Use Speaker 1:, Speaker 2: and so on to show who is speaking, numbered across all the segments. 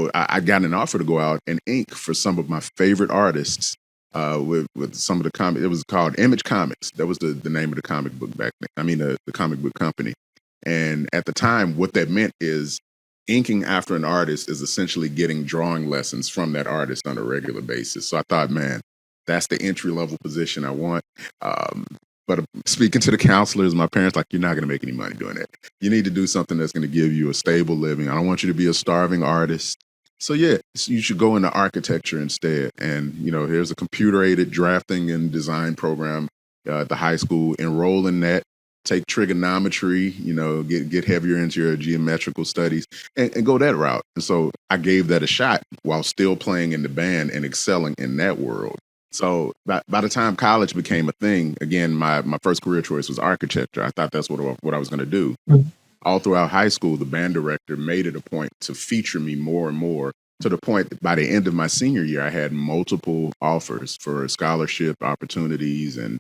Speaker 1: so I got an offer to go out and ink for some of my favorite artists with some of the comic. It was called Image Comics. That was the name of the comic book back then. I mean, the comic book company. And at the time, what that meant is inking after an artist is essentially getting drawing lessons from that artist on a regular basis. So I thought, man, that's the entry level position I want. Um, but speaking to the counselors, my parents like, you're not going to make any money doing that. You need to do something that's going to give you a stable living. I don't want you to be a starving artist. So yeah, you should go into architecture instead. And here's a computer aided drafting and design program at the high school. Enroll in that. Take trigonometry. Get heavier into your geometrical studies and go that route. And so I gave that a shot while still playing in the band and excelling in that world. So by the time college became a thing, again, my first career choice was architecture. I thought that's what I was going to do. All throughout high school, the band director made it a point to feature me more and more, to the point that by the end of my senior year, I had multiple offers for scholarship opportunities, and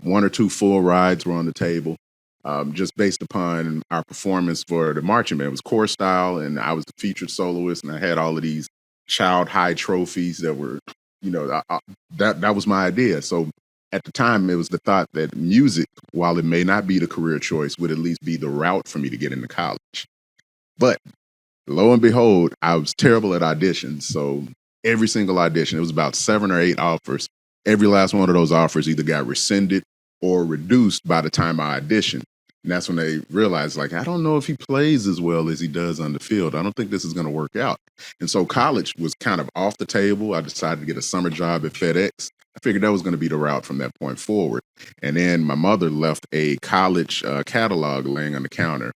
Speaker 1: one or two full rides were on the table, just based upon our performance for the marching band. It was corps style, and I was the featured soloist, and I had all of these child high trophies that were, that was my idea. So at the time, it was the thought that music, while it may not be the career choice, would at least be the route for me to get into college. But lo and behold, I was terrible at auditions. So every single audition, it was about 7 or 8 offers. Every last one of those offers either got rescinded or reduced by the time I auditioned. And that's when they realized, like, I don't know if he plays as well as he does on the field. I don't think this is going to work out. And so college was kind of off the table. I decided to get a summer job at FedEx. I figured that was going to be the route from that point forward. And then my mother left a college catalog laying on the counter.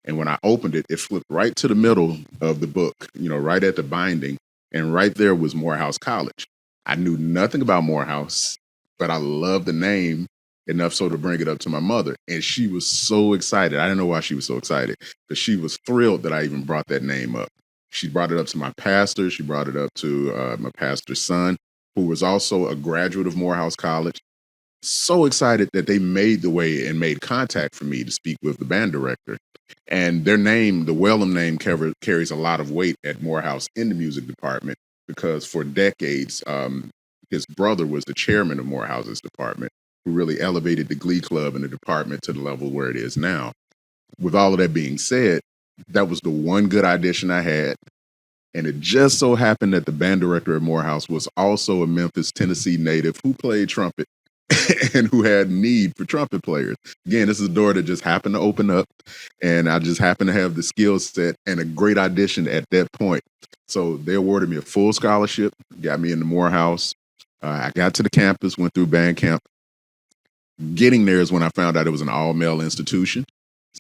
Speaker 1: And when I opened it, it flipped right to the middle of the book, right at the binding. And right there was Morehouse College. I knew nothing about Morehouse, but I loved the name enough so to bring it up to my mother. And she was so excited. I didn't know why she was so excited, but she was thrilled that I even brought that name up. She brought it up to my pastor. She brought it up to my pastor's son, who was also a graduate of Morehouse College. So excited that they made the way and made contact for me to speak with the band director. And their name, the Wellham name, carries a lot of weight at Morehouse in the music department, because for decades, his brother was the chairman of Morehouse's department, who really elevated the Glee Club and the department to the level where it is now. With all of that being said, that was the one good audition I had. And it just so happened that the band director at Morehouse was also a Memphis, Tennessee native who played trumpet and who had need for trumpet players. Again, this is a door that just happened to open up, and I just happened to have the skill set and a great audition at that point. So they awarded me a full scholarship, got me into Morehouse. I got to the campus, went through band camp. Getting there is when I found out it was an all-male institution.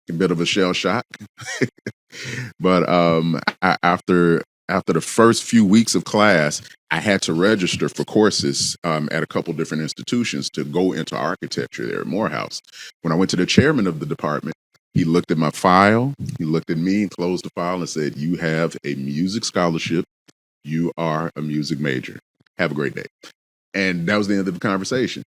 Speaker 1: A bit of a shell shock. But after the first few weeks of class, I had to register for courses at a couple different institutions to go into architecture there at Morehouse. When I went to the chairman of the department, he looked at my file, he looked at me and closed the file and said, "You have a music scholarship. You are a music major. Have a great day." And that was the end of the conversation.